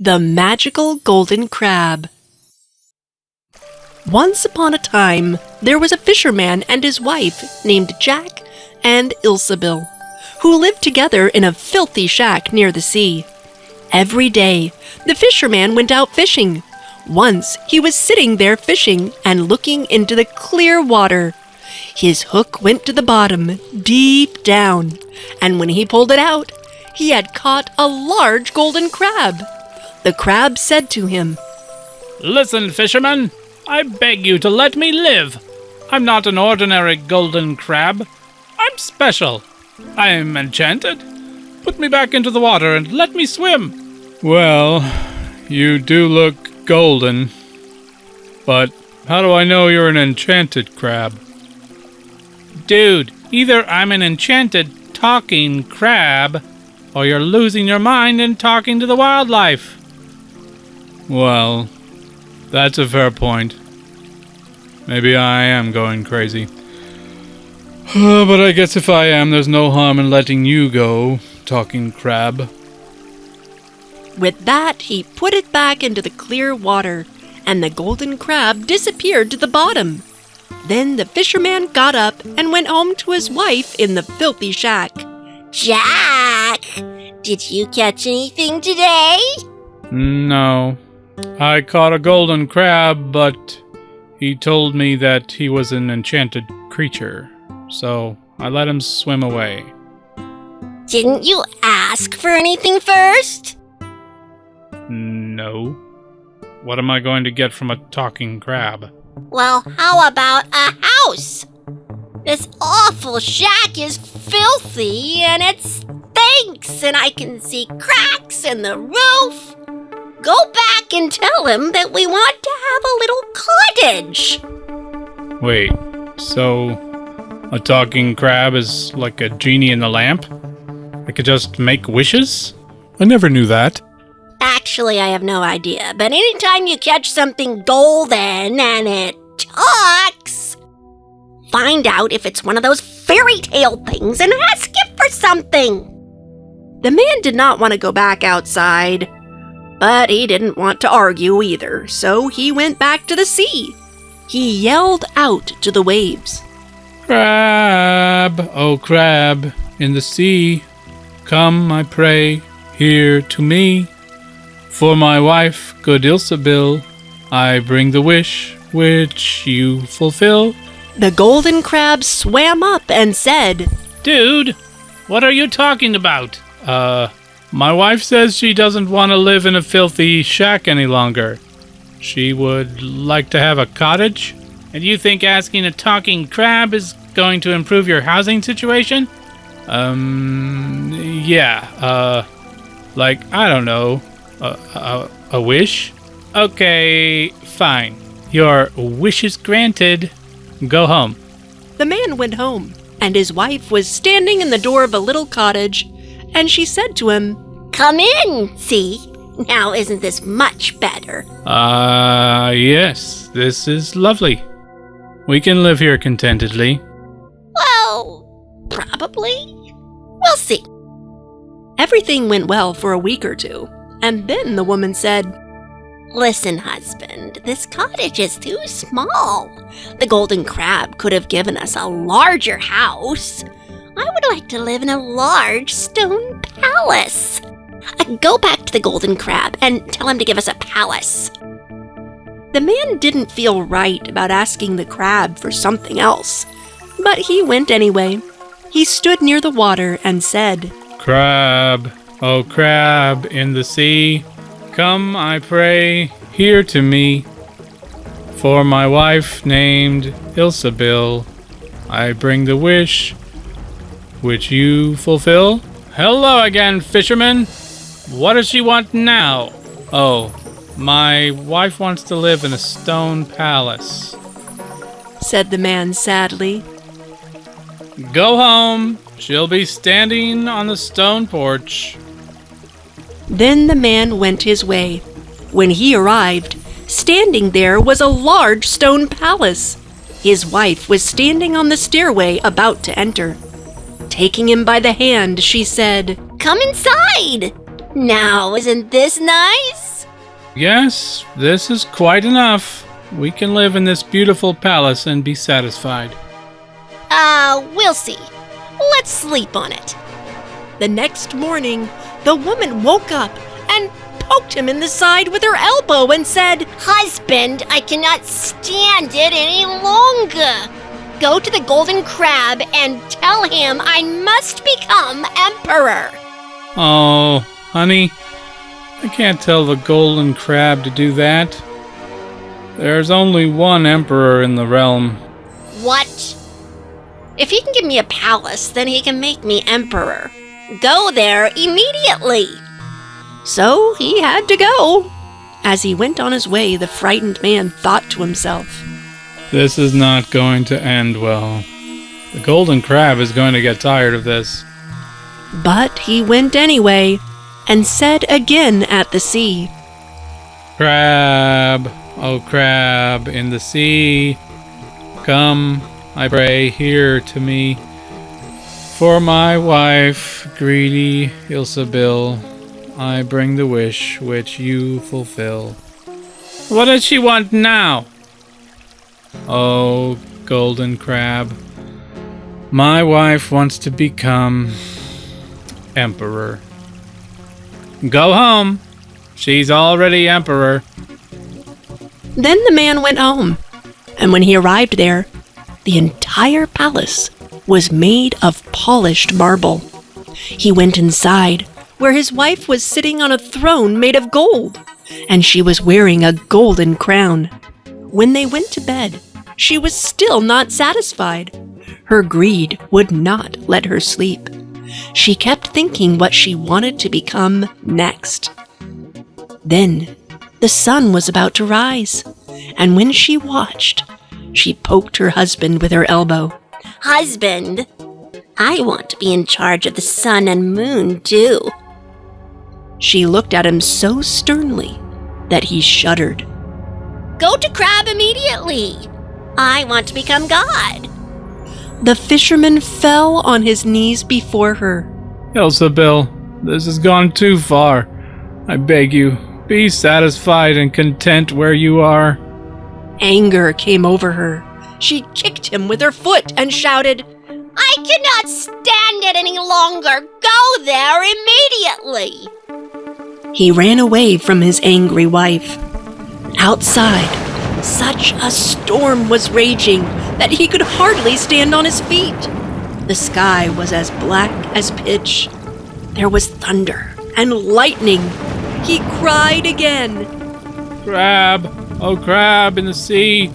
The Magical Golden Crab. Once upon a time, there was a fisherman and his wife named Jack and Ilsebill, who lived together in a filthy shack near the sea. Every day, the fisherman went out fishing. Once, he was sitting there fishing and looking into the clear water. His hook went to the bottom, deep down, and when he pulled it out, he had caught a large golden crab. The crab said to him, "Listen, fisherman, I beg you to let me live. I'm not an ordinary golden crab. I'm special. I'm enchanted. Put me back into the water and let me swim." Well, you do look golden, but how do I know you're an enchanted crab? Dude, either I'm an enchanted talking crab, or you're losing your mind and talking to the wildlife. Well, that's a fair point. Maybe I am going crazy. But I guess if I am, there's no harm in letting you go, talking crab. With that, he put it back into the clear water, and the golden crab disappeared to the bottom. Then the fisherman got up and went home to his wife in the filthy shack. Jack, did you catch anything today? No. I caught a golden crab, but he told me that he was an enchanted creature, so I let him swim away. Didn't you ask for anything first? No. What am I going to get from a talking crab? Well, how about a house? This awful shack is filthy and it stinks and I can see cracks in the roof. Go back and tell him that we want to have a little cottage. Wait, so a talking crab is like a genie in the lamp? I could just make wishes? I never knew that. Actually, I have no idea, but anytime you catch something golden and it talks, find out if it's one of those fairy tale things and ask it for something. The man did not want to go back outside, but he didn't want to argue either, so he went back to the sea. He yelled out to the waves, Crab, oh crab, in the sea, come, I pray, here to me. For my wife, good Ilsebill, I bring the wish which you fulfill. The golden crab swam up and said, Dude, what are you talking about? My wife says she doesn't want to live in a filthy shack any longer. She would like to have a cottage. And you think asking a talking crab is going to improve your housing situation? Yeah, like, I don't know, a wish? Okay, fine. Your wish is granted. Go home. The man went home, and his wife was standing in the door of a little cottage, and she said to him, Come in, see? Now isn't this much better? Yes, this is lovely. We can live here contentedly. Well, probably. We'll see. Everything went well for a week or two, and then the woman said, Listen, husband, this cottage is too small. The golden crab could have given us a larger house. I would like to live in a large stone palace. Go back to the golden crab and tell him to give us a palace. The man didn't feel right about asking the crab for something else, but he went anyway. He stood near the water and said, Crab, oh crab in the sea, come, I pray, here to me. For my wife named Ilsebill, I bring the wish which you fulfill. Hello again, fisherman. What does she want now? Oh, my wife wants to live in a stone palace, said the man sadly. Go home. She'll be standing on the stone porch. Then the man went his way. When he arrived, standing there was a large stone palace. His wife was standing on the stairway about to enter. Taking him by the hand, she said, Come inside. Now, isn't this nice? Yes, this is quite enough. We can live in this beautiful palace and be satisfied. We'll see. Let's sleep on it. The next morning, the woman woke up and poked him in the side with her elbow and said, Husband, I cannot stand it any longer. Go to the golden crab and tell him I must become emperor. Oh, honey, I can't tell the golden crab to do that. There's only one emperor in the realm. What? If he can give me a palace, then he can make me emperor. Go there immediately. so he had to go. As he went on his way, the frightened man thought to himself, This is not going to end well. The golden crab is going to get tired of this. but he went anyway, and said again at the sea, Crab, oh crab in the sea, come, I pray, here to me. For my wife, greedy Ilsabil, I bring the wish which you fulfill. What does she want now? Oh, golden crab, my wife wants to become emperor. Go home. She's already emperor. Then the man went home, and when he arrived there, the entire palace was made of polished marble. He went inside, where his wife was sitting on a throne made of gold, and she was wearing a golden crown. When they went to bed, she was still not satisfied. Her greed would not let her sleep. She kept thinking what she wanted to become next. Then the sun was about to rise, and when she watched, she poked her husband with her elbow. Husband, I want to be in charge of the sun and moon too. She looked at him so sternly that he shuddered. Go to Crab immediately. I want to become God. The fisherman fell on his knees before her. Ilsabil, this has gone too far. I beg you, be satisfied and content where you are. Anger came over her. She kicked him with her foot and shouted, I cannot stand it any longer. Go there immediately. He ran away from his angry wife. Outside, such a storm was raging that he could hardly stand on his feet. The sky was as black as pitch. There was thunder and lightning. He cried again. Crab, oh crab in the sea,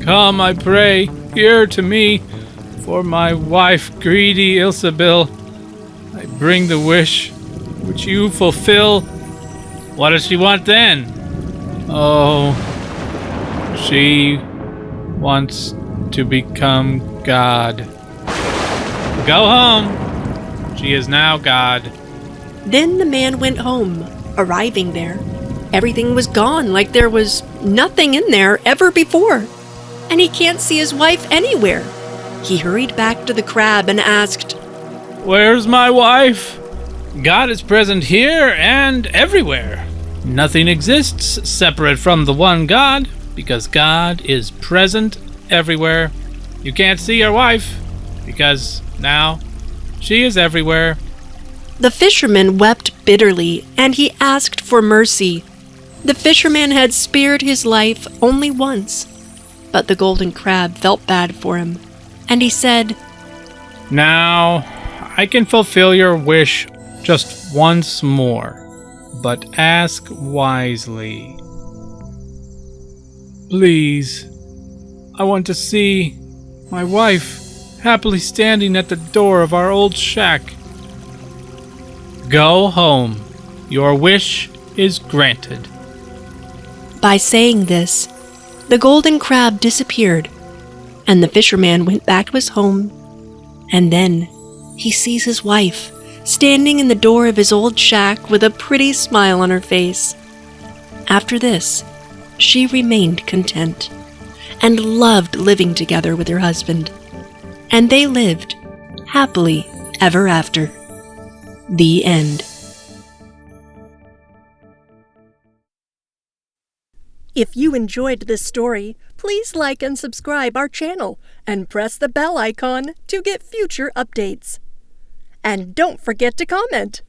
come, I pray, here to me. For my wife, greedy Ilsabil, I bring the wish which you fulfill. What does she want then? Oh, she wants to become God. Go home. She is now God. Then the man went home. Arriving there, everything was gone like there was nothing in there ever before. And he can't see his wife anywhere. He hurried back to the crab and asked, Where's my wife? God is present here and everywhere. Nothing exists separate from the one God, because God is present everywhere. You can't see your wife, because now she is everywhere. The fisherman wept bitterly, and he asked for mercy. The fisherman had spared his life only once, but the golden crab felt bad for him, and he said, Now I can fulfill your wish just once more, but ask wisely. Please, I want to see my wife happily standing at the door of our old shack. Go home. Your wish is granted. By saying this, the golden crab disappeared, and the fisherman went back to his home, and then he sees his wife standing in the door of his old shack with a pretty smile on her face. After this, she remained content and loved living together with her husband, and they lived happily ever after. The end. If you enjoyed this story, please like and subscribe our channel and press the bell icon to get future updates. And don't forget to comment.